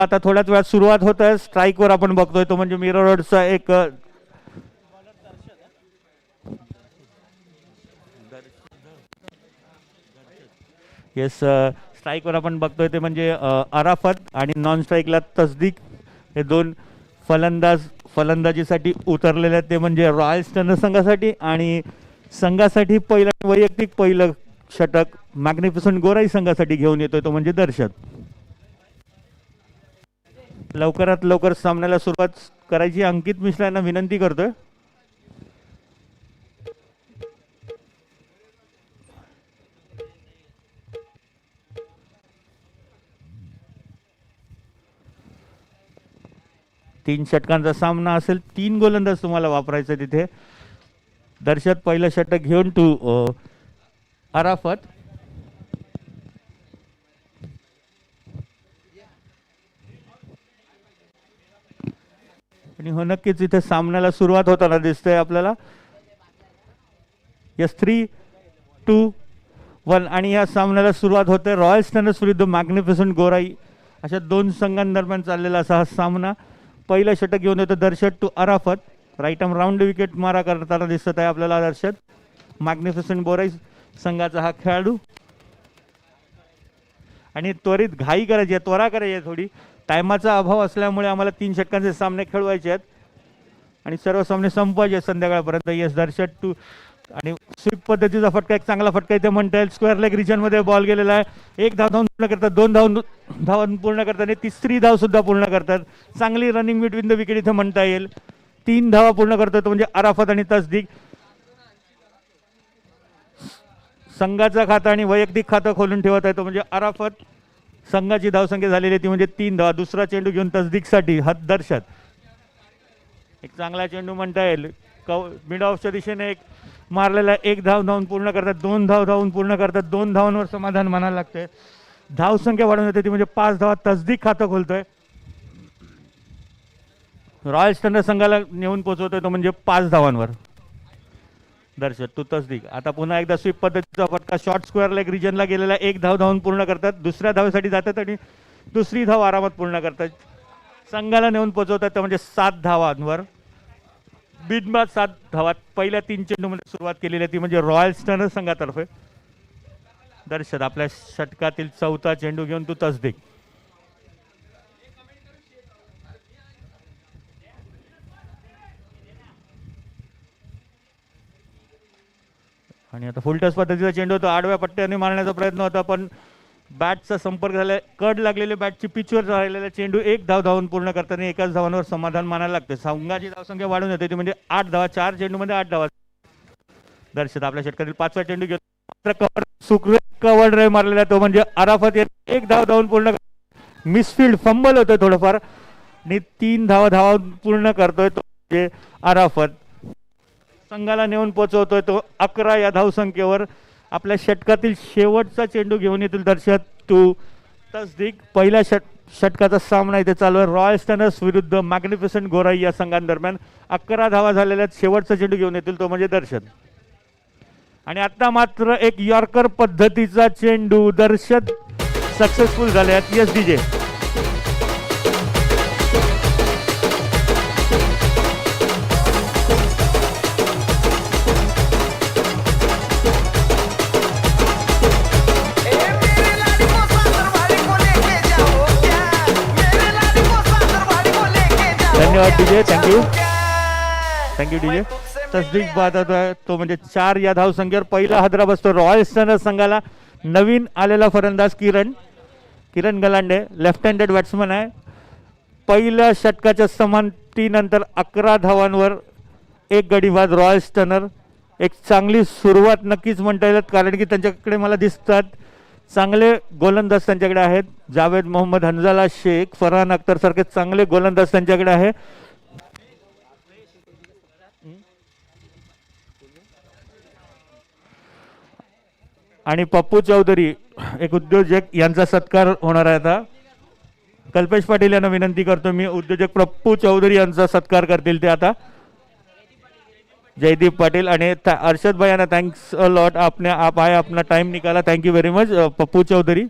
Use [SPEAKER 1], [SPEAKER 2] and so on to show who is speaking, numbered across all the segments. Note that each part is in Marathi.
[SPEAKER 1] आता थोड्याच वेळात सुरुवात होत आहे. स्ट्राईकवर आपण बघतोय तो म्हणजे मिरर रोडचा एक येस स्ट्राईकवर आपण बघतोय ते म्हणजे अराफत आणि नॉन स्ट्राईकला तसदीक हे दोन फलंदाजीसाठी उतरलेले आहेत. ते म्हणजे रॉयल स्टन संघासाठी आणि संघासाठी पहिलं वैयक्तिक पहिलं षटक मॅग्निफिसंट गोराई संघासाठी घेऊन येतोय तो म्हणजे दर्शत. लवकरात लवकर सामन्याला सुरुवात करायची अंकित मिश्रा यांना विनंती करतोय. तीन षटकांचा सामना असेल. 3 गोलंदाज तुम्हाला वापरायचं तिथे. दर्शत पहिलं षटक घेऊन टू अराफत. आणि हो नक्कीच इथे सामन्याला सुरुवात होताना दिसतंय आपल्याला. यस 3-2-1 आणि या सामन्याला सुरुवात होते. रॉयल स्टनर्स विरुद्ध मॅग्निफिसंट गोराई अशा दोन संघांदरम्यान चाललेला असा हा सामना. पहिलं षटक घेऊन येतो दर्शत टू Arafat. Right arm round wicket मारा करताना दिसत आहे आपल्याला दर्शत. मॅग्निफिसंट गोराई संघाचा हा खेळाडू. आणि त्वरित घाई करायची आहे, त्वरा करायची आहे थोडी. टायमाचा अभाव असल्यामुळे आम्हाला 3 षटकांचे सामने खेळवायचे आहेत आणि सर्व सामने संपवायचे आहेत संध्याकाळपर्यंत. येस दर्शत टू आणि स्वीप पद्धतीचा फटका, एक चांगला फटका इथे म्हणता येईल. स्क्वेअर लेग रिजनमध्ये बॉल गेलेला आहे. 1 धाव धावून पूर्ण करतात, 2 धावून पूर्ण करतात आणि 3री धाव सुद्धा पूर्ण करतात. चांगली रनिंग बिटवीन द विकेट इथे म्हणता येईल. 3 धावा पूर्ण करतो तो म्हणजे अराफत आणि तसदीक. संघाचा खाता आणि वैयक्तिक खातं खोलून ठेवत आहे तो म्हणजे अराफत. संघाची धावसंख्या झालेली ती म्हणजे 3 धावा. दुसरा चेंडू घेऊन तसदीकसाठी हात दर्शत. एक चांगला चेंडू म्हणता येईल. मिड ऑफच्या दिशेने एक मारलेला. 1 धाव धावून पूर्ण करतात, 2 धाव धावून पूर्ण करतात. 2 धावांवर समाधान मानायला लागते. धावसंख्या वाढून येते ती म्हणजे 5 धावा. तसदीक खातं खोलतोय. रॉयल स्टंडर्ड संघाला नेऊन पोहोचवतोय तो म्हणजे 5 धावांवर. दर्शक तू तसदीक. आता पुन्हा एकदा स्वीप पद्धतीचा फटका शॉर्ट स्क्वेअर लेग रिजनला गेलेला. 1 धाव धावून पूर्ण करतात. दुसऱ्या धावेसाठी जातात आणि दुसरी धाव आरामात पूर्ण करतात. संघाला नेऊन पोहोचवतात म्हणजे 7 धावांवर. बिनबाद 7 धावात पहिल्या 3 चेंडूमध्ये सुरुवात केलेली आहे ती म्हणजे रॉयल स्टंडर्ड संघातर्फे. दर्शक आपल्या षटकातील 4था चेंडू घेऊन तू तसदीक. आणि आता फुल टच पद्धतीचा चेंडू होता. आडव्या पट्ट्याने मारण्याचा प्रयत्न होता पण बॅटचा संपर्क झाला. कड लागलेले बॅटची पिचवर राहिलेला चेंडू. 1 धाव धावून पूर्ण करताना एकाच धावांवर समाधान मानायला लागते. संघाची धावसंख्या वाढून येते ती म्हणजे 8 धावा. 4 चेंडूमध्ये 8 धावा. दर्शक आपल्या षटकातील 5वा चेंडू घेतो. कव्हर ड्राईव्ह मारलेला तो म्हणजे अराफत. 1 धाव धावून पूर्ण. मिसफिल्ड फंबल होतं थोडंफार आणि 3 धावा पूर्ण करतोय तो म्हणजे अराफत. संघाला नेऊन पोहोचवतोय तो 11 या धावसंख्येवर. आपल्या षटकातील शेवटचा चेंडू घेऊन येतील दर्शक टू तसदीक. पहिल्या षटकाचा सामना इथे चालू आहे. रॉयल स्टंडर्स विरुद्ध मॅग्निफिसंट गोराई या संघांदरम्यान. 11 धावा झालेल्या. शेवटचा चेंडू घेऊन येतील तो म्हणजे दर्शक. आणि आता मात्र एक यॉर्कर पद्धतीचा चेंडू दर्शक सक्सेसफुल झाले आहेत. Yes DJ. धन्यवाद डीजे. Thank you DJ. तसदीक बाद तो म्हणजे 4 या धावसंख्येवर. पहिला हादरा बसतो रॉयल स्टंडर्ड संघाला. नवीन आलेला फलंदाज किरण गलांडे लेफ्ट हँडेड बॅट्समन आहे. पहिल्या षटकाच्या समाप्तीनंतर 11 धावांवर 1 गडी बाद रॉयल स्टंडर्ड. एक चांगली सुरुवात नक्कीच म्हणता येईल कारण की त्यांच्याकडे मला दिसतात चांगले गोलंदाज त्यांच्याकडे आहेत. जावेद मोहम्मद, हंजाला शेख, फरहान अख्तर सारखे चांगले गोलंदाज त्यांच्याकडे आहे. आणि पप्पू चौधरी एक उद्योजक यांचा सत्कार होणार आहे. आता कल्पेश पाटील यांना विनंती करतो मी. उद्योजक पप्पू चौधरी यांचा सत्कार करतील ते आता. जयदीप पाटिल आणि अर्षद भाई यांना थैंक्स अ लॉट. आप आए, अपना टाइम निकाला. Thank you very much Pappu Chaudhary.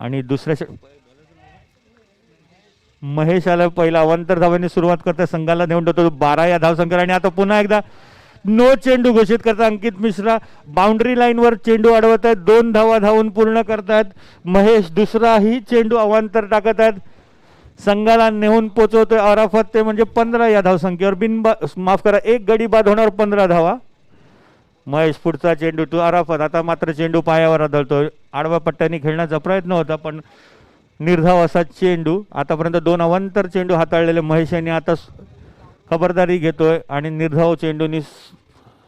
[SPEAKER 1] आणि दुसऱ्या महेश आला पहिला अवांतर धावांनी सुरुवात करता संघाला नेऊन ठेवतो 12 या धावसंख्येवर. आणि आता पुन्हा एकदा नो चेंडू घोषित करता अंकित मिश्रा. बाउंड्री लाईनवर चेंडू अडवत आहेत, 2 धावा धावून पूर्ण करतायत महेश. दुसराही चेंडू अवांतर टाकत आहेत, संघाला नेऊन पोचवतोय अराफत. ते म्हणजे 15 या धावसंख्येवर माफ करा 1 गडी बाद होणार 15 धावा. महेश पुढचा चेंडू टू अराफत. आता मात्र चेंडू पायावर आदळतोय. आडव्या पट्ट्याने खेळण्याचा प्रयत्न होता पण निर्धाव असा चेंडू. आतापर्यंत 2 अवांतर चेंडू हाताळलेले महेश यांनी आता खबरदारी घेतोय आणि निर्धाव चेंडूनी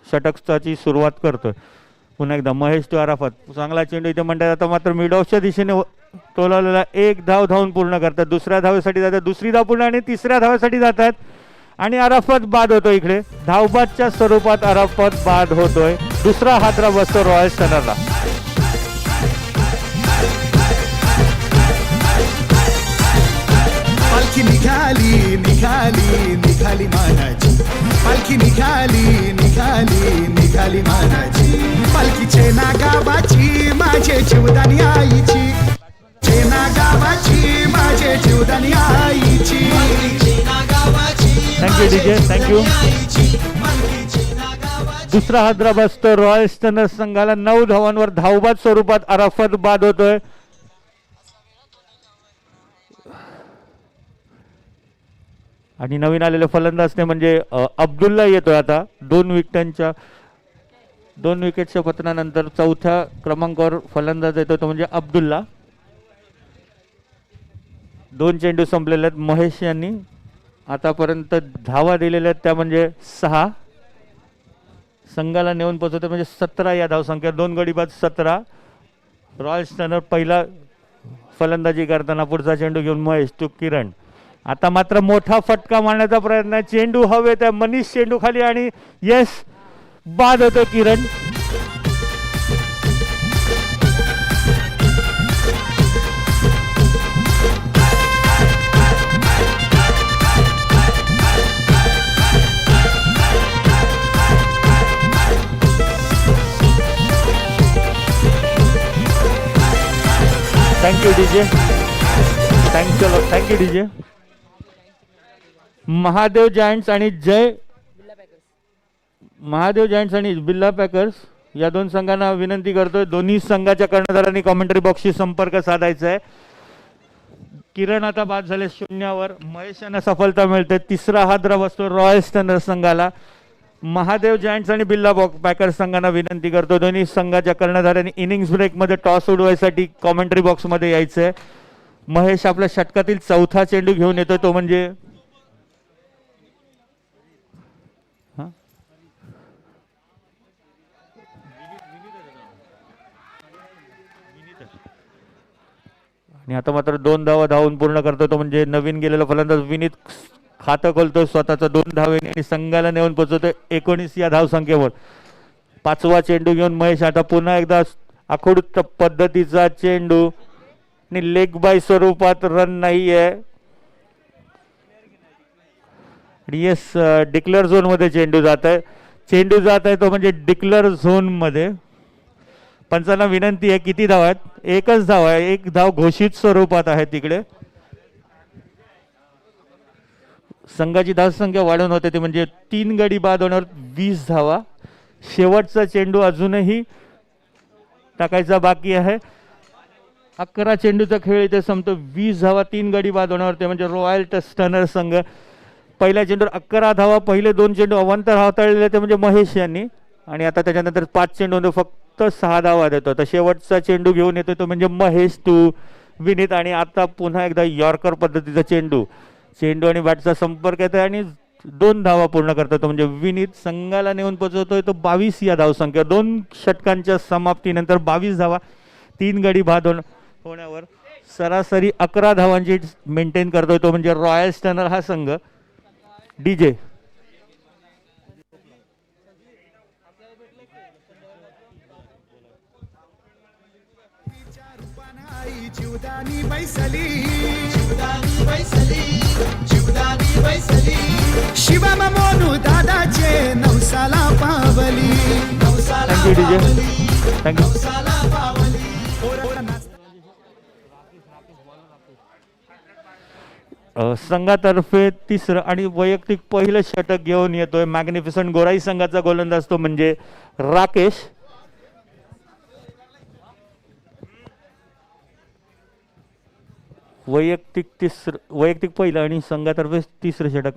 [SPEAKER 1] षटकाची सुरुवात करतोय. पुन्हा एकदा महेश टू अराफत. चांगला चेंडू इथे म्हणतात. आता मात्र मिड ऑफच्या दिशेने तोलावलेला 1 धाव धावून पूर्ण करतात. दुसऱ्या धावेसाठी जातात, दुसरी धाव पूर्ण आणि तिसऱ्या धावेसाठी जातात आणि अराफत बाद होतोय. इकडे धावबादच्या स्वरूपात अराफत बाद होतोय. दुसरा हादरा बसतो रॉयल स्टनरला.
[SPEAKER 2] पालखी निघाली निघाली निघाली मानाची, पालखी निघाली निघाली निघाली मानाची. पालखी चेना गावाची माझे जीवदानी आईची, चेना गावाची माझे जीवदानी आईची.
[SPEAKER 1] Thank you DJ, thank you. दुसरा हादरा बसतो रॉयल स्टनर संघाला. 9 धावांवर धावबाद स्वरूपात अराफत बाद होतोय. आणि नवीन आलेले फलंदाज ते म्हणजे अब्दुल्ला येतोय आता. 2 विकेटच्या पतनानंतर 4थ्या क्रमांकावर फलंदाज येतो तो म्हणजे अब्दुल्ला. 2 चेंडू संपलेले आहेत. महेश यांनी आतापर्यंत धावा दिलेल्या आहेत त्या म्हणजे 6. संघाला नेऊन पोहोचवते म्हणजे 17 या धावसंख्या. 2 गडी बाद 17. रॉयल स्टनर पहिला फलंदाजी करताना पुढचा चेंडू घेऊन महेश टू किरण. आता मात्र मोठा फटका मारण्याचा प्रयत्न. चेंडू हवेत आहे, मनीष चेंडू खाली आणि यस बाद होतो Kiran. Thank you DJ, thank you DJ. Mahadev giants आणि बिर्ला पॅकर्स या 2 संघांना विनंती करतोय. दोन्ही संघाच्या कर्णधारांनी कॉमेंटरी बॉक्सशी संपर्क साधायचा आहे. किरण आता बाद झाले 0वर. महेश यांना सफलता मिळते. तिसरा हादरा बसतो रॉयल स्टनर संघाला. महादेव जायंट्स आणि बिर्ला पॅकर्स संघांना विनंती करतो दोन्ही संघाच्या कर्णधारांनी इनिंग्स ब्रेकमध्ये टॉस उडवायसाठी कॉमेंटरी बॉक्समध्ये यायचं आहे. महेश आपल्या षटकातील 4था चेंडू घेऊन येतोय तो म्हणजे आणि आता मात्र 2 धावा धावून पूर्ण करतो तो म्हणजे नवीन गेलेला फलंदाज विनीत खातं खोलतोय स्वतःचा 2 धावेने आणि संघाला नेऊन पोहोचवतोय 19 या धावसंख्येवर. 5वा चेंडू घेऊन महेश आता पुन्हा एकदा आखूड पद्धतीचा चेंडू आणि लेग बाय स्वरूपात रन नाहीये. येस डिक्लेअर झोन मध्ये चेंडू जात आहे तो म्हणजे डिक्लेअर झोन मध्ये. पंचांना विनंती आहे किती धाव आहेत? 1च धाव आहे. 1 धाव घोषित स्वरूपात आहे तिकडे. संघाची धावसंख्या वाढवून होते ते म्हणजे 3 गडी बाद होणार 20 धावा. शेवटचा चेंडू अजूनही टाकायचा बाकी आहे. 11 चेंडूचा खेळ इथे संपतो. 20 धावा 3 गडी बाद होणार ते म्हणजे रॉयल स्टनर संघ. पहिल्या चेंडूवर 11 धावा. पहिले 2 चेंडू अवांतर हाताळलेले ते म्हणजे महेश यांनी आणि आता त्याच्यानंतर 5 चेंडू फक्त 6 धावा देतो. तर शेवटचा चेंडू घेऊन येतो तो म्हणजे महेश टू विनीत आणि आता पुन्हा एकदा यॉर्कर पद्धतीचा चेंडू आणि बॅटचा संपर्क येतोय आणि 2 धावा पूर्ण करतो तो म्हणजे विनीत. संघाला नेऊन पोहोचवतोय तो 22 या धावसंख्या. 2 षटकांच्या समाप्तीनंतर 22 धावा 3 गडी बाद होण्यावर सरासरी 11 धावांची मेंटेन करतोय तो म्हणजे रॉयल स्टनर हा संघ. डीजे
[SPEAKER 2] जीवदानी बैसली, जीवदानी बैसली, जीवदानी बैसली. शिवा मोनू दादाचे नवसाला पावली, नवसाला पावली, नवसाला पावली.
[SPEAKER 1] संघातर्फे तिसरं आणि वैयक्तिक पहिलं षटक घेऊन येतोय मॅग्निफिसंट गोराई संघाचा गोलंदाज तो म्हणजे राकेश. वैयक्तिक पहिलं आणि संघातर्फे तिसरं षटक.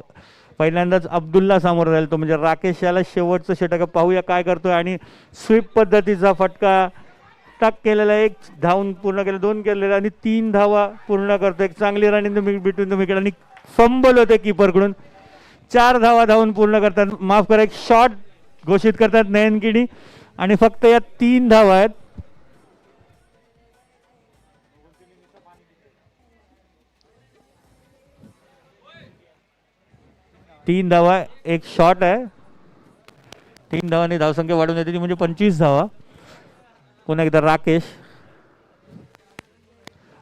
[SPEAKER 1] पहिल्यांदाच अब्दुल्ला समोर राहील तो म्हणजे राकेश. याला शेवटचं षटक पाहूया काय करतोय. आणि स्वीप पद्धतीचा फटका टक केलेला, एक धावून पूर्ण केलं, 2 केलेला आणि 3 धावा पूर्ण करतो. एक चांगली run in the between the wicket आणि फंबल होते कीपरकडून. 4 धावा धावून पूर्ण करतात. माफ करा, एक शॉट घोषित करतात नयन किणी आणि फक्त या 3 धावा आहेत. तीन धावा, एक शॉट आहे. 3 धावांनी धावसंख्या वाढून येते ती म्हणजे 25 धावा. पुन्हा एकदा राकेश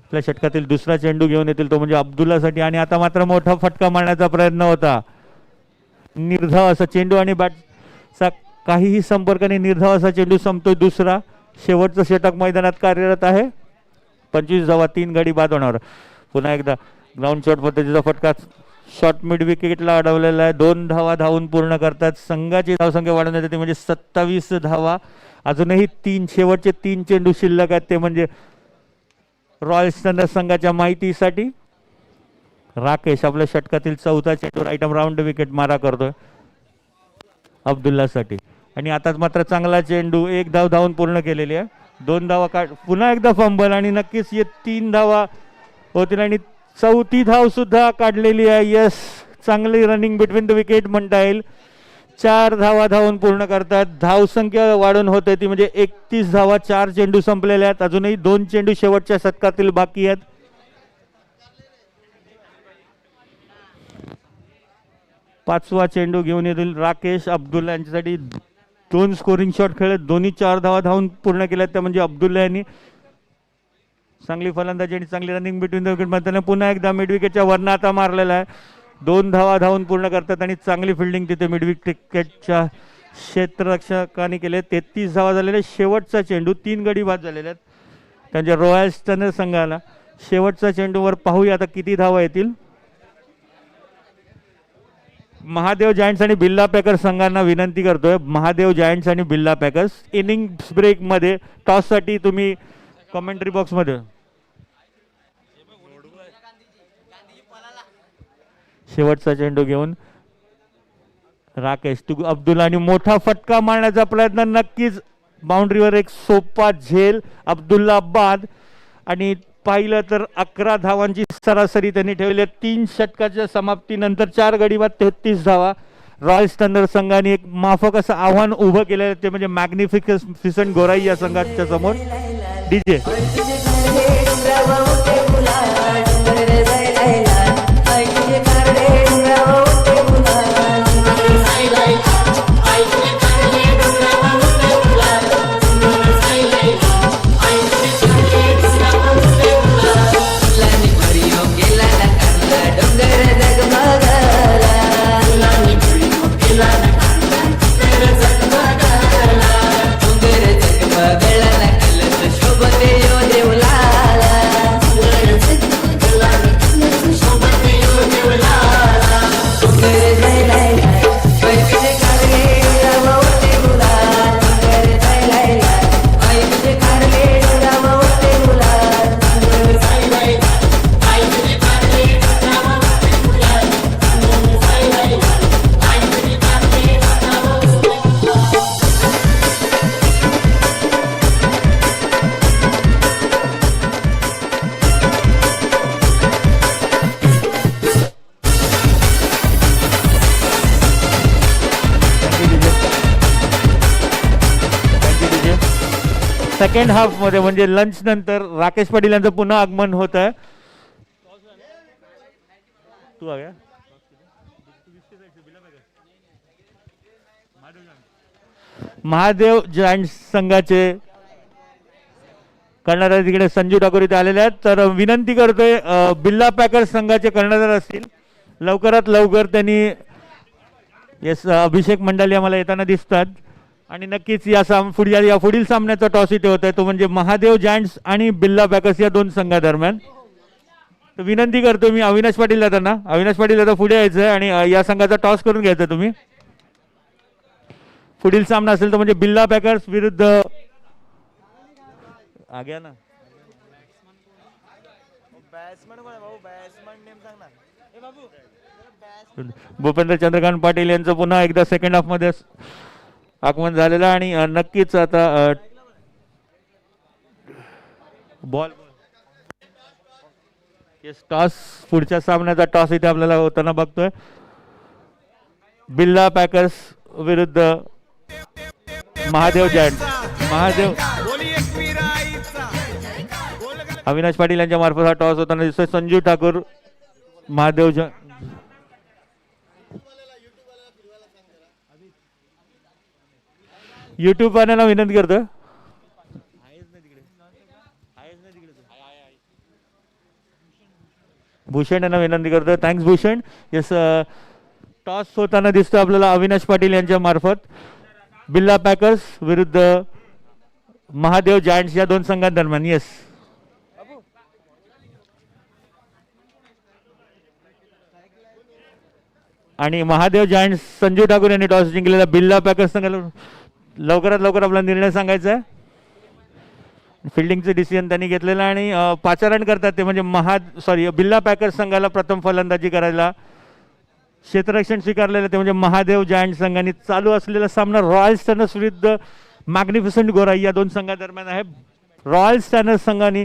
[SPEAKER 1] आपल्या षटकातील दुसरा चेंडू घेऊन येतील तो म्हणजे अब्दुल्लासाठी. आणि आता मात्र मोठा फटका मारण्याचा प्रयत्न होता. निर्धाव असा चेंडू आणि बॅटचा काहीही संपर्क नाही. निर्धाव असा चेंडू संपतोय. दुसरा शेवटचं षटक मैदानात कार्यरत आहे. 25 धावा, 3 गडी बाद होणार. पुन्हा एकदा ग्राउंड शॉट पद्धतीचा फटका शॉट मिड विकेटला अडवलेला आहे. 2 धावा धावून पूर्ण करतात. संघाची धावसंख्या वाढवून येते ते म्हणजे 27 धावा. अजूनही शेवटचे 3 चेंडू शिल्लक आहेत ते म्हणजे रॉयल चॅलेंजर्स संघाच्या माहितीसाठी राकेश आपल्या षटकातील चौथा चेंडू राईट आर्म राऊंड विकेट मारा करतोय अब्दुल्लासाठी. आणि आताच मात्र चांगला चेंडू, 1 धाव धावून पूर्ण केलेली आहे. 2 धावा पुन्हा एकदा फंबल आणि नक्कीच ये 3 धावा होतील आणि 4थी धाव सुद्धा काढलेली आहे. यस, चांगली रनिंग बिटवीन द विकेट म्हणता येईल. 4 धावा धावून पूर्ण करतात. धावसंख्या वाढून होते ती म्हणजे 31 धावा. 4 चेंडू संपलेले आहेत. अजूनही 2 चेंडू शेवटच्या षटकातील बाकी आहेत. पाचवा चेंडू घेऊन येतील राकेश. अब्दुल्ला यांच्यासाठी 2 स्कोरिंग शॉट खेळले, दोन्ही 4 धावा धावून पूर्ण केल्यात. त्या म्हणजे अब्दुल्ला यांनी चांगली फलंदाजी आणि चांगली रनिंग बिटवीन द विकेट म्हणताना पुन्हा एकदा मिड विकेटच्या वरनं आता मारलेला आहे. 2 धावा धावून पूर्ण करतात आणि चांगली फिल्डिंग तिथे मिड विकेटच्या क्षेत्ररक्षकाने केले. 33 धावा झालेले. शेवटचा चेंडू, 3 गडी बाद झालेले आहेत त्यांच्या रॉयल चॅलेंजर्स संघाला. शेवटचा चेंडूवर पाहूया आता किती धावा येतील. महादेव जायंट्स आणि बिर्ला पॅकर्स संघांना विनंती करतोय. महादेव जायंट्स आणि बिर्ला पॅकर्स इनिंग्स ब्रेकमध्ये टॉससाठी तुम्ही कमेंट्री बॉक्समध्ये शेवटचा चेंडू घेऊन राकेश अब्दुल्ला आणि मोठा फटका मारण्याचा प्रयत्न. नक्कीच बाउंड्रीवर एक सोपा झेल. अब्दुल्ला बाद. आणि पाहिलं तर 11 धावांची सरासरी त्यांनी ठेवली. 3 षटकाच्या समाप्तीनंतर 4 गडी बाद, 33 धावा. रॉयल चॅलेंजर्स संघाने एक माफक असं आव्हान उभं केलं ते म्हणजे मॅग्निफिसंट गोराई या संघाच्या समोर. डीजे सेकंड हाफ मध्ये म्हणजे लंच नंतर राकेश पाटील यांचं पुन्हा आगमन होत आहे. तू आ गया महादेव जायंट्स संघाचे कर्णधार तिकडे संजू ठाकूर इथे आलेले आहेत. तर विनंती करतोय बिर्ला पॅकर्स संघाचे कर्णधार असतील लवकरात लवकर त्यांनी अभिषेक मंडळी आम्हाला येताना दिसतात. आणि नक्कीच या पुढील सामन्याचा टॉस इथे होत आहे तो म्हणजे महादेव जायंट्स आणि बिर्ला पॅकर्स या 2 संघादरम्यान. तर विनंती करतो मी अविनाश पाटील दादांना, अविनाश पाटील दादा पुढे यायचं आहे आणि या संघाचा टॉस करून घ्यायचा तुम्ही. पुढील सामना असेल तर म्हणजे बिल्ला पॅकर्स विरुद्ध आग्या ना भूपेंद्र चंद्रकांत पाटील यांचं पुन्हा एकदा सेकंड हाफ मध्ये आगमन झालेलं आणि नक्कीच आता बॉल टॉस पुढच्या सामन्याचा टॉस इथे आपल्याला होताना बघतोय. बिल्ला पॅकर्स विरुद्ध महादेव जैन. महादेव अविनाश पाटील यांच्या मार्फत हा टॉस होताना दिसतोय. संजू ठाकूर महादेव जैन. युट्यूब वाल्यांना विनंती करतो. भूषण यांना विनंती करतो. थँक्स भूषण. यस टॉस होताना दिसतो आपल्याला अविनाश पाटील यांच्या मार्फत बिल्ला पॅकर्स विरुद्ध महादेव जायंट्स या दोन संघांदरम्यान. येस आणि महादेव जायंट्स संजू ठाकूर यांनी टॉस जिंकलेला. बिल्ला पॅकर्स संघाला लवकरात लवकर आपला निर्णय सांगायचा आहे. फिल्डिंगचं डिसिजन त्यांनी घेतलेलं आणि पाचारण करतात ते म्हणजे बिल्ला पॅकर्स संघाला प्रथम फलंदाजी करायला क्षेत्ररक्षण स्वीकारलेलं ते म्हणजे महादेव जायंट संघाने. चालू असलेला सामना रॉयल स्टॅनर्स विरुद्ध मॅग्निफिसंट गोराई या दोन संघादरम्यान आहे. रॉयल स्टॅनर्स संघाने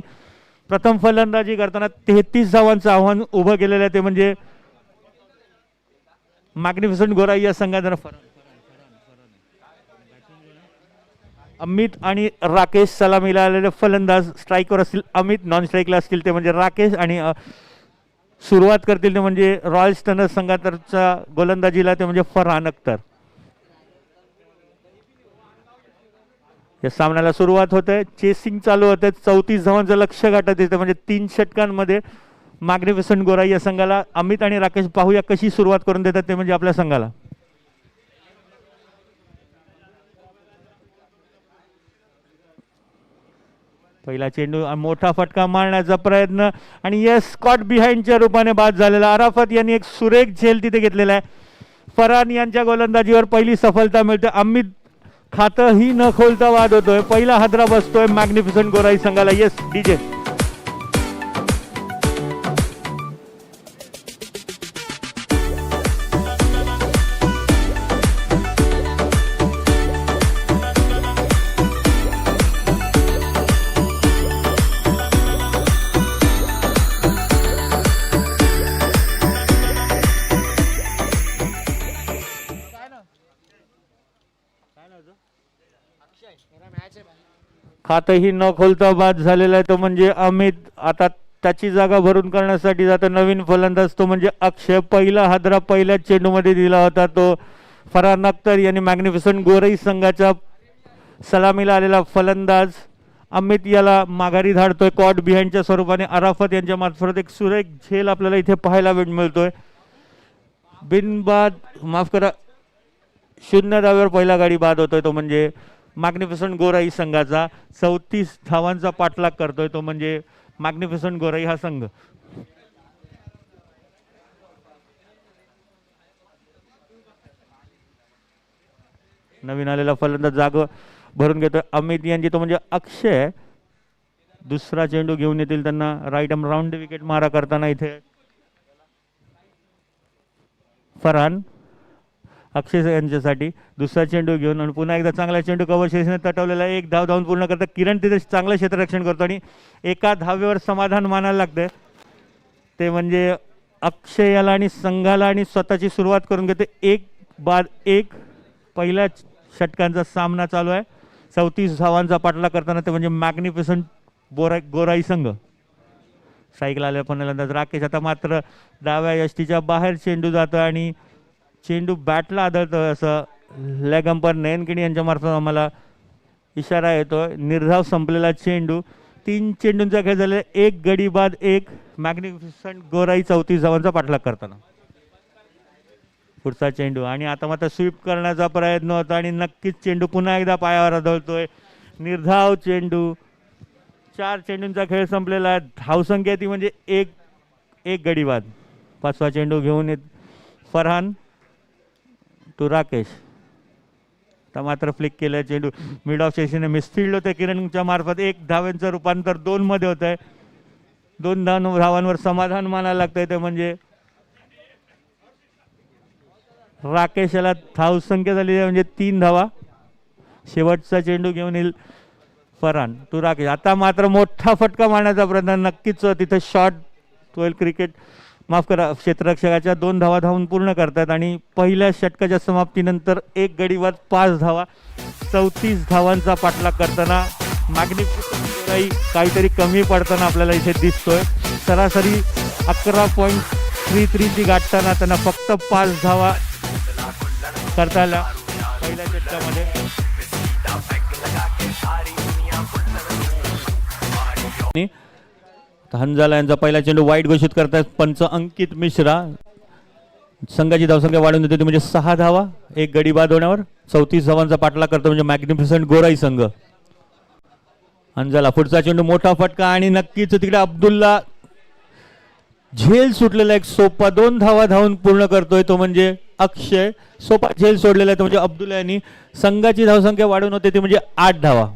[SPEAKER 1] प्रथम फलंदाजी करताना 33 धावांचं आव्हान उभं केलेलं आहे ते म्हणजे मॅग्निफिसंट गोराई या संघादरम्यान. अमित आणि राकेश सलामीला आलेले फलंदाज. स्ट्राईकवर असतील अमित, नॉन स्ट्राईकला असतील ते म्हणजे राकेश आणि सुरुवात करतील ते म्हणजे रॉयल स्टनर्स संघातरच्या गोलंदाजीला ते म्हणजे फरहान अख्तर. या सामन्याला सुरुवात होते. चेसिंग चालू होते. 34 धावांचं लक्ष गाठत येते म्हणजे 3 षटकांमध्ये मॅग्निफिसंट गोराई या संघाला. अमित आणि राकेश पाहूया कशी सुरुवात करून देतात ते म्हणजे आपल्या संघाला. पहिला चेंडू मोठा फटका मारण्याचा प्रयत्न आणि यस कॉट बिहाइंडच्या रूपाने बाद झालेला. अराफत यांनी एक सुरेख झेल तिथे घेतलेला आहे. फरहान यांच्या गोलंदाजीवर पहिली सफलता मिळते. अमित खातं ही न खोलता वाद होतोय. पहिला हादरा बसतोय मॅग्निफिसंट गोराई संघाला. Yes DJ. खातही न खोलता बाद झालेला आहे तो म्हणजे अमित. आता त्याची जागा भरून करण्यासाठी जातो नवीन फलंदाज तो म्हणजे अक्षय. पहिला हादरा पहिल्याच चेंडूमध्ये दिला होता तो फरहान अख्तर यांनी. मॅग्निफिसंट गोराई संघाच्या सलामीला आलेला फलंदाज अमित याला माघारी धाडतोय कॉट बिहाइंडच्या स्वरूपाने. अराफत यांच्या मार्फत एक सुरेख झेल आपल्याला इथे पाहायला मिळतोय. बिनबाद माफ करा 0 धावेवर पहिला गाडी बाद होतोय तो म्हणजे मॅग्निफिसंट गोराई संघाचा. 34 धावांचा पाठलाग करतोय तो म्हणजे मॅग्निफिसंट गोराई हा संघ. नवीन आलेला फलंदाज जागा भरून घेतोय अमित यांची तो म्हणजे अक्षय. दुसरा चेंडू घेऊन येतील त्यांना. राईट आर्म राऊंड विकेट मारा करताना इथे फरहान. अक्षय यांच्यासाठी दुसरा चेंडू घेऊन आणि पुन्हा एकदा चांगला चेंडू कव्हर शेषने तटवलेला. एक धाव धावून पूर्ण करतात. किरण तिथे चांगलं क्षेत्ररक्षण करतो आणि एका धावेवर समाधान मानायला लागतंय ते म्हणजे अक्षय याला आणि संघाला आणि स्वतःची सुरुवात करून घेते. 1-1 पहिल्या षटकांचा सामना चालू आहे. 34 धावांचा पाठलाग करताना ते म्हणजे मॅग्निफिसंट गोराई संघ. स्ट्राईकला आलेला फलंदाज राकेश. आता मात्र डाव्या यष्टीच्या बाहेर चेंडू जातो आणि चेंडू बॅटला आदळतोय असं लेग अंपायर नयनकिणी यांच्या मार्फत आम्हाला इशारा येतोय. निर्धाव संपलेला चेंडू. 3 चेंडूंचा खेळ झालेला. 1 गडी बाद 1. मॅग्निफिसंट गोराई 34 धावांचा पाठलाग करताना. पुढचा चेंडू आणि आता मात्र स्वीप करण्याचा प्रयत्न होता आणि नक्कीच चेंडू पुन्हा एकदा पायावर आदळतोय. निर्धाव चेंडू. 4 चेंडूंचा खेळ संपलेला आहे. धावसंख्या ती म्हणजे 1 एक गडी बाद. 5वा चेंडू घेऊन येत फरहान टू राकेश. आता मात्र फ्लिक केलं चेंडू मिड ऑफ सेशनने मिसफिल्ड होते. किरणच्या मार्फत 1 धावांचं रूपांतर 2 मध्ये होत आहे. 2 धावांवर समाधान मानायला लागतंय. ते म्हणजे राकेशला धावसंख्या झाली आहे म्हणजे 3 धावा. शेवटचा चेंडू घेऊन येईल फरहान टू राकेश. आता मात्र मोठा फटका मारण्याचा प्रयत्न नक्कीच तिथे शॉट 12 क्रिकेट माफ करा क्षेत्ररक्षकाच्या 2 धावा धावून पूर्ण करतात आणि पहिल्या षटकाच्या समाप्तीनंतर 1 गडी बाद 5 धावा 34 धावांचा पाठलाग करताना मॅग्निफिसंट काहीतरी कमी पडताना आपल्याला इथे दिसतोय. सरासरी 11.33 ची गाठताना त्यांना फक्त 5 धावा करता आल्या पहिल्या षटकामध्ये. हंजाला यांचा पहिला चेंडू वाईट घोषित करतात पंच अंकित मिश्रा. संघाची धावसंख्या वाढवून देते म्हणजे 6 धावा 1 गडी बाद होण्यावर 34 धावांचा पाठलाग करतो म्हणजे मॅग्निफिसंट गोराई संघ. हंजाला पुढचा चेंडू मोठा फटका आणि नक्कीच तिकडे अब्दुल्ला झेल सुटलेला एक सोपा 2 धावा धावून पूर्ण करतोय तो म्हणजे अक्षय. सोपा झेल सोडलेला आहे तो म्हणजे अब्दुल्ला यांनी. संघाची धावसंख्या वाढवून होते ती म्हणजे 8 धावा.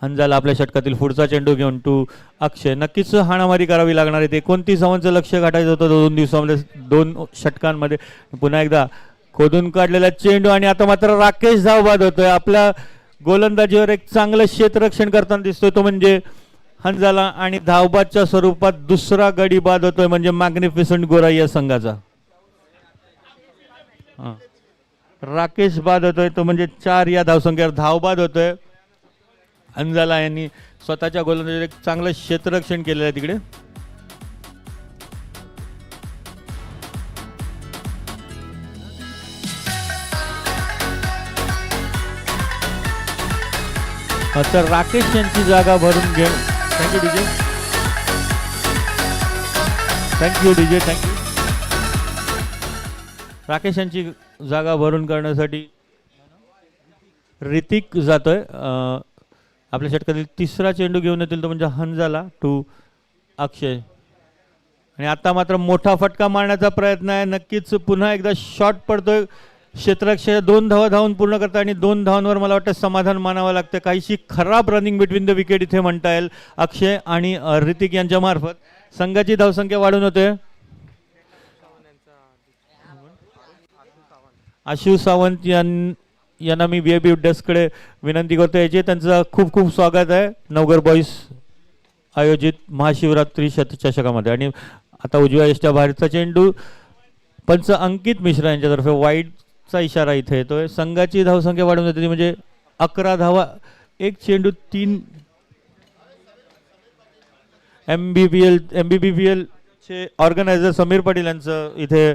[SPEAKER 1] हंजाला आपल्या षटकातील पुढचा चेंडू घेऊन टू अक्षय. नक्कीच हाणामारी करावी लागणार आहे. ते 29 धावांचं लक्ष्य गाठायचं होतं 2 दिवसामध्ये 2 षटकांमध्ये. पुन्हा एकदा खोदून काढलेला चेंडू आणि आता मात्र राकेश धाव बाद होतोय. आपल्या गोलंदाजीवर एक चांगलं क्षेत्ररक्षण करताना दिसतोय तो म्हणजे हंजाला आणि धावबादच्या स्वरूपात दुसरा गडी बाद होतोय म्हणजे मॅग्निफिसंट गोराई या संघाचा. राकेश बाद होतोय तो म्हणजे 4 या धावसंख्येवर धाव बाद होतोय. हंजाला यांनी स्वतःच्या गोलंदाजीवर एक चांगलं क्षेत्ररक्षण केलेलं आहे तिकडे. तर राकेश यांची जागा भरून घे. Thank you DJ. Thank you DJ. Thank you. Rakesh यांची जागा भरून करण्यासाठी ऋतिक जातोय. आपल्या षटकातील 3रा चेंडू घेऊन येतील तो म्हणजे हंजाला टू अक्षय. आणि आता मात्र मोठा फटका मारण्याचा प्रयत्न आहे. नक्कीच पुन्हा एकदा शॉट पडतोय. क्षेत्ररक्षक 2 धावा धावून पूर्ण करतात आणि 2 धावांवर मला वाटतं समाधान मानावं लागतं. काहीशी खराब रनिंग बिटवीन द विकेट इथे म्हणता येईल अक्षय आणि ऋतिक यांच्या मार्फत. संघाची धावसंख्या वाढून होते. आशु सावंत यांना मी VIP डेस्ककडे विनंती करतो. याचे त्यांचं खूप खूप स्वागत आहे नवगर बॉईज आयोजित महाशिवरात्री चषकामध्ये. आणि आता उजव्या यष्टया बाहेरचा चेंडू पंच अंकित मिश्रा यांच्यातर्फे वाईडचा इशारा इथे येतोय. संघाची धावसंख्या वाढवून येते म्हणजे 11 धावा 1 चेंडू 3. MBBPL चे ऑर्गनायझर समीर पाटील यांचं इथे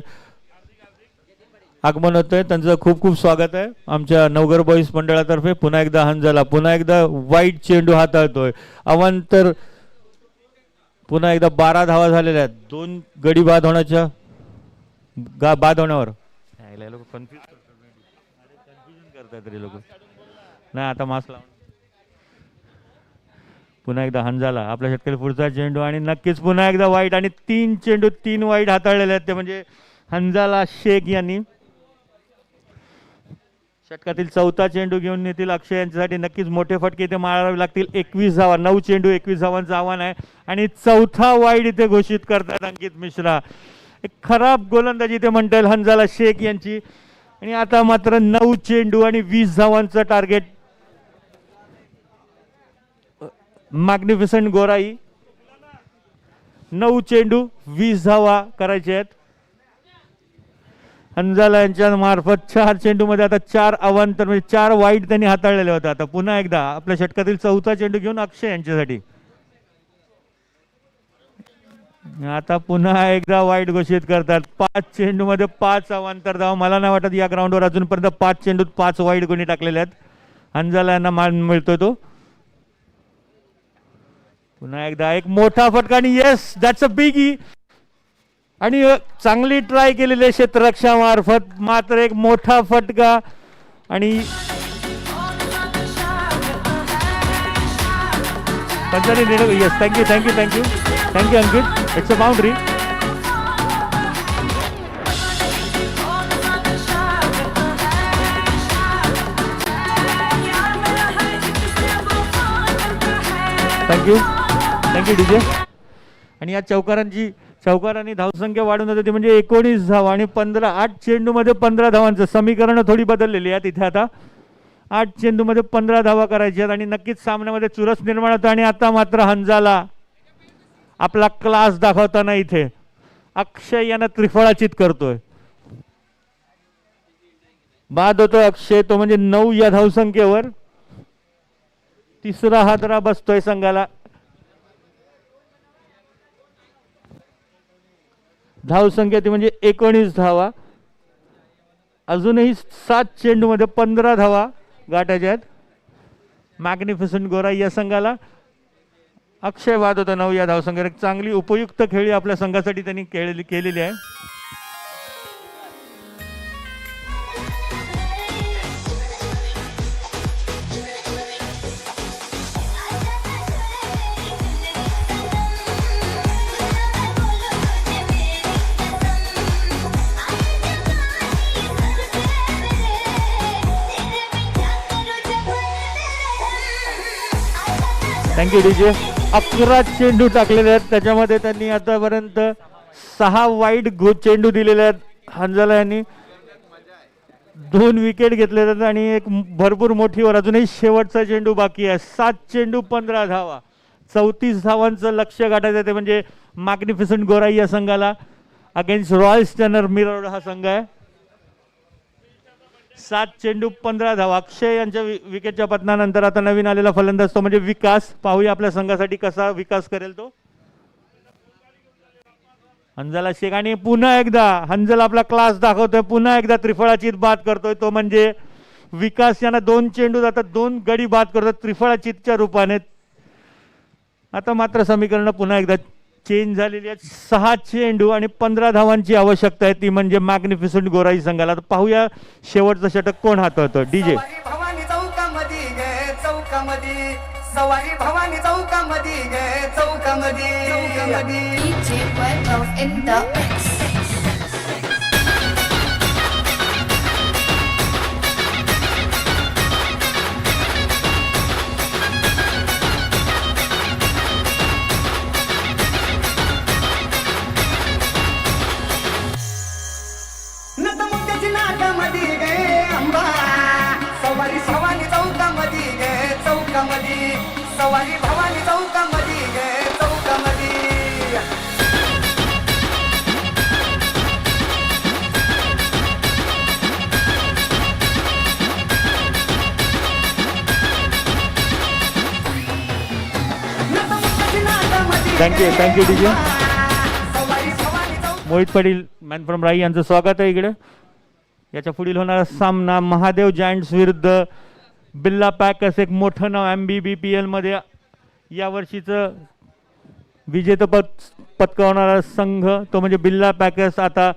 [SPEAKER 1] आगमन होतंय. त्यांचं खूप खूप स्वागत आहे आमच्या नवगर बॉईज मंडळातर्फे. पुन्हा एकदा हंजाला पुन्हा एकदा वाईट चेंडू हाताळतोय. अवांतर पुन्हा एकदा 12 धावा झालेल्या आहेत 2 गडी बाद होण्याच्या बाद होण्यावर. लोक कन्फ्युजन करतात तरी लोक नाही. आता मास्क लावून पुन्हा एकदा हंजाला आपल्या षटकातील पुढचा चेंडू आणि नक्कीच पुन्हा एकदा वाईट आणि 3 चेंडू 3 वाईट हाताळलेले आहेत ते म्हणजे हंजाला शेख यांनी. षटकातील 4था चेंडू घेऊन येतील अक्षय यांच्यासाठी. नक्कीच मोठे फटके इथे मारावे लागतील. 21 धावा 9 चेंडू 21 धावांचं आव्हान आहे आणि 4था वाईड इथे घोषित करतात अंकित मिश्रा. एक खराब गोलंदाजी इथे म्हणता येईल हंजाला शेख यांची. आणि आता मात्र 9 चेंडू आणि 20 धावांचं टार्गेट मॅग्निफिसंट गोराई. 9 चेंडू 20 धावा करायचे आहेत. हंजाला यांच्या मार्फत 4 चेंडू मध्ये आता 4 अवांतर म्हणजे 4 वाईट त्यांनी हाताळलेले होते. आता पुन्हा एकदा आपल्या षटकातील 4था चेंडू घेऊन अक्षय यांच्यासाठी. आता पुन्हा एकदा वाईट घोषित करतात. 5 चेंडू मध्ये 5 अवांतर धावा. मला नाही वाटत या ग्राउंडवर अजूनपर्यंत 5 चेंडूत 5 वाईट गुणी टाकलेले आहेत. हंजाला यांना मान मिळतोय तो. पुन्हा एकदा एक मोठा फटका आणि येस दॅट्स अ बिगी. आणि चांगली ट्राय केलेली क्षेत्ररक्षा मार्फत मात्र एक मोठा फटका आणि Panchane yes. Thank you. Thank you Ankit. It's a boundary. Thank you thank you DJ. आणि या चौकारांनी धावसंख्या वाढून होती म्हणजे 19 धावा आणि 8 चेंडूमध्ये 15 धावांचं समीकरण थोडी बदललेली आहेत इथे. आता 8 चेंडूमध्ये 15 धावा करायची आहेत आणि नक्कीच सामन्यामध्ये चुरस निर्माण होतं. आणि आता मात्र हंजाला आपला क्लास दाखवताना इथे अक्षय यांना त्रिफळाचीत करतोय. बाद होतोय अक्षय, तो म्हणजे 9 या धावसंख्येवर. तिसरा हादरा बसतोय संघाला. धावसंख्या ती म्हणजे 19 धावा. अजूनही 7 चेंडूमध्ये 15 धावा गाठायच्या आहेत मॅग्निफिसंट गोराई या संघाला. अक्षय बाद होता 9 या धावसंख्येवर. एक चांगली उपयुक्त खेळी आपल्या संघासाठी त्यांनी केलेली आहे. Thank you DJ. 11 चेंडू टाकलेले आहेत, त्याच्यामध्ये त्यांनी आतापर्यंत 6 वाईड चेंडू दिलेले आहेत. हंजाला यांनी 2 विकेट घेतलेले आहेत आणि एक भरपूर मोठी वर. अजूनही शेवटचा चेंडू बाकी आहे. 7 चेंडू 15 धावा, 34 धावांचं लक्ष्य गाठायचं ते म्हणजे मॅग्निफिसंट गोराई या संघाला. अगेन्स्ट रॉयल स्टॅनर मिरर हा संघ आहे. 7 चेंडू 15 धावा. अक्षय यांच्या विकेटच्या पतनानंतर आता नवीन आलेला फलंदाज तो म्हणजे विकास. पाहूया आपल्या संघासाठी कसा विकास करेल तो. हंजाला शेख आणि पुन्हा एकदा हंजल आपला क्लास दाखवतोय. पुन्हा एकदा त्रिफळाचीत बाद करतोय तो म्हणजे विकास. यांना 2 चेंडू जातात, 2 गडी बाद करतात त्रिफळाचीतच्या रूपाने. आता मात्र समीकरण पुन्हा एकदा चेंज झालेली आहेत. 6 चेंडू आणि 15 धावांची आवश्यकता आहे, ती म्हणजे मॅग्निफिसंट गोराई संघाला. पाहूया शेवटचं षटक कोण हाताळतं. डीजे.
[SPEAKER 2] भवानी चौकामध्ये गे चौकामध्ये, सवारी भवानी चौकामध्ये गे चौकामध्ये.
[SPEAKER 3] DJ Webov in the mix.
[SPEAKER 2] नतमुक्याची नाकामध्ये गे अंबा, सवारी भवानी चौकामध्ये गे चौकामध्ये, सवारी भवानी चौकामध्ये गे चौकामध्ये.
[SPEAKER 1] Thank you DJ. Mohit Patil man from राई यांचं स्वागत आहे इकडे. याच्या पुढील होणारा सामना महादेव जायंट्स विरुद्ध बिल्ला पॅकर्स. एक मोठं नाव MBBPL मध्ये यावर्षीचं विजेतेपद पटकावणारा संघ तो म्हणजे बिल्ला पॅकर्स. आता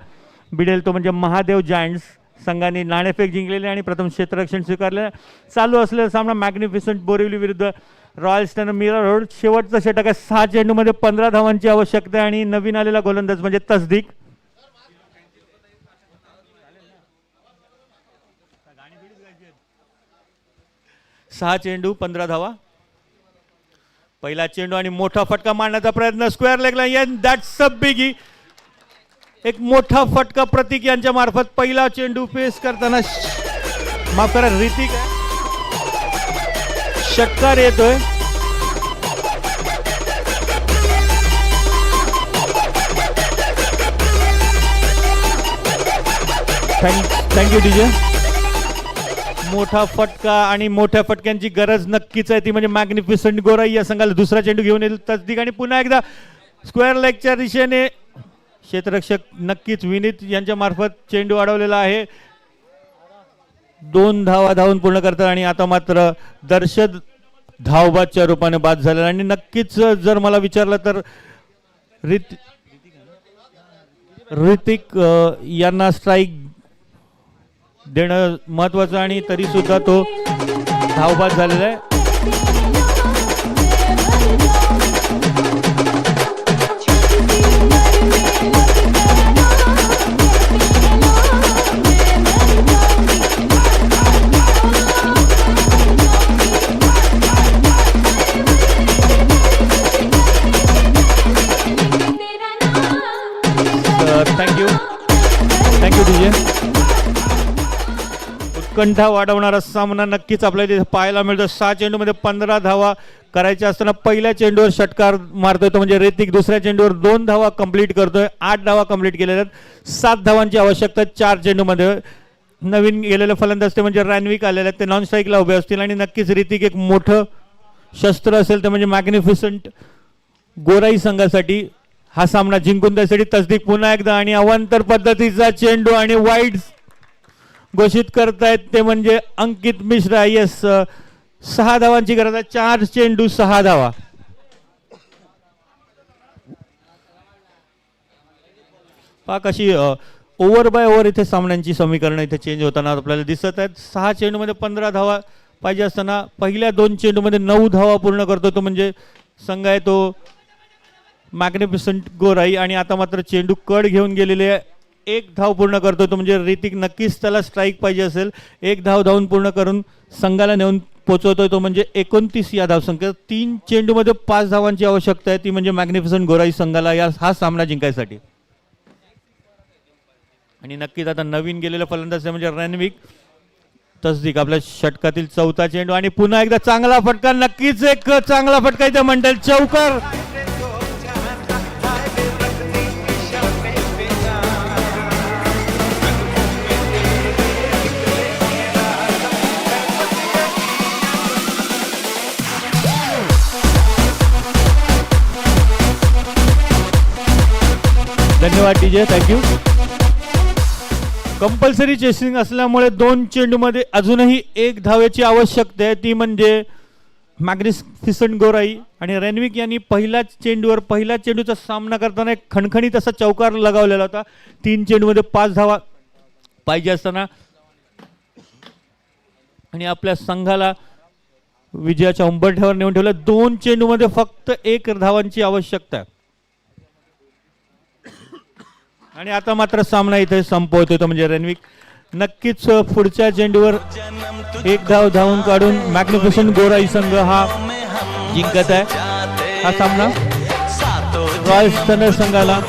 [SPEAKER 1] भिडेल तो म्हणजे महादेव जायंट्स. संघाने नाणेफेक जिंकलेले आणि प्रथम क्षेत्ररक्षण स्वीकारले. चालू असलेला सामना मॅग्निफिसंट बोरिवली विरुद्ध रॉयल स्टॅनर मीरा रोड. शेवटचा षटक आहे. 6 चेंडूमध्ये 15 धावांची आवश्यकता आहे आणि नवीन आलेला गोलंदाज म्हणजे तसदीक. सहा चेंडू 15 धावा. पहिला चेंडू आणि मोठा फटका मारण्याचा प्रयत्न स्क्वेअर लेगला. That's a बिगी. एक मोठा फटका प्रतीक यांच्या मार्फत. पहिला चेंडू फेस करताना माफ करा ऋतिक षटकार येतोय. Thank you DJ. मोठा फटका आणि मोठ्या फटक्यांची गरज नक्कीच आहे, ती म्हणजे मॅग्निफिसंट गोराई या संघाला. दुसरा चेंडू घेऊन येईल तसदीक आणि पुन्हा एकदा स्क्वेअर लेगच्या दिशेने क्षेत्ररक्षक नक्कीच विनीत यांच्या मार्फत चेंडू अडवलेला आहे. 2 धावा धावून पूर्ण करतात आणि आता मात्र दर्शद धावबादच्या रूपाने बाद झालेला. आणि नक्कीच जर मला विचारलं तर ऋतिक यांना स्ट्राईक देणं महत्वाचं आणि तरी सुद्धा तो धावबाद झालेला आहे. उत्कंठा वाढवणारा सामना नक्कीच आपल्याला तिथे पाहायला मिळतो. 6 चेंडूमध्ये 15 धावा करायच्या असताना पहिल्या चेंडूवर षटकार मारतोय तो म्हणजे ऋतिक. दुसऱ्या चेंडूवर 2 धावा कंप्लीट करतोय. 8 धावा कंप्लीट केलेल्या आहेत. 7 धावांची आवश्यकता 4 चेंडूमध्ये. नवीन गेलेले फलंदाज ते म्हणजे रॅनविक आलेले आहेत, ते नॉन स्ट्राईकला उभे असतील आणि नक्कीच ऋतिक एक मोठं शस्त्र असेल ते म्हणजे मॅग्निफिसंट गोराई संघासाठी हा सामना जिंकून त्यासाठी तसदीक पुन्हा एकदा आणि अवांतर पद्धतीचा चेंडू आणि वाईड घोषित करतायत ते म्हणजे अंकित मिश्रा. येस, 6 धावांची गरज आहे. 4 चेंडू 6 धावा. पहा कशी ओव्हर बाय ओव्हर इथे सामन्यांची समीकरणं इथे चेंज होताना आपल्याला दिसत आहेत. 6 चेंडूमध्ये 15 धावा पाहिजे असताना पहिल्या 2 चेंडूमध्ये 9 धावा पूर्ण करतो तो म्हणजे संघ आहे तो मॅग्निफिसंट गोराई. आणि आता मात्र चेंडू कड घेऊन गेलेले आहे. 1 धाव पूर्ण करतो तो म्हणजे ऋतिक. नक्कीच त्याला स्ट्राईक पाहिजे असेल. 1 धाव धावून पूर्ण करून संघाला नेऊन पोचवतोय तो म्हणजे 29 या धावसंख्या. 3 चेंडूमध्ये 5 धावांची आवश्यकता आहे ती म्हणजे मॅग्निफिसंट गोराई संघाला हा सामना जिंकायसाठी. आणि नक्कीच आता नवीन गेलेला फलंदाज म्हणजे रॅनविक. तसदीक आपल्या षटकातील 4था चेंडू आणि पुन्हा एकदा चांगला फटका. नक्कीच एक चांगला फटका इथे म्हणता येईल. चौकार. धन्यवाद डीजे, थँक्यू. कंपल्सरी चेसिंग असल्यामुळे 2 चेंडूमध्ये अजूनही 1 धावेची आवश्यकता आहे ती म्हणजे मॅग्निफिसंट गोराई. आणि रॅनविक यांनी पहिल्या चेंडूचा सामना करताना एक खणखणीत असा चौकार लगावलेला होता. 3 चेंडूमध्ये 5 धावा पाहिजे असताना आणि आपल्या संघाला विजयाच्या उंबरठ्यावर नेऊन ठेवलं. 2 चेंडूमध्ये फक्त 1 धावांची आवश्यकता आहे. आणि आता मात्र सामना इथे संपवतोय तो म्हणजे रॅनविक. नक्कीच पुढच्या चेंडूवर 1 धाव धावून काढून मॅग्निफिसंट गोराई संघ हा जिंकत आहे हा सामना. रॉयल थंडर संघाला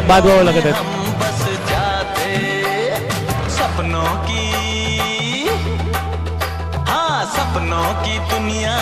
[SPEAKER 1] बाद व्हावं लागत आहे.
[SPEAKER 4] सपनों की दुनिया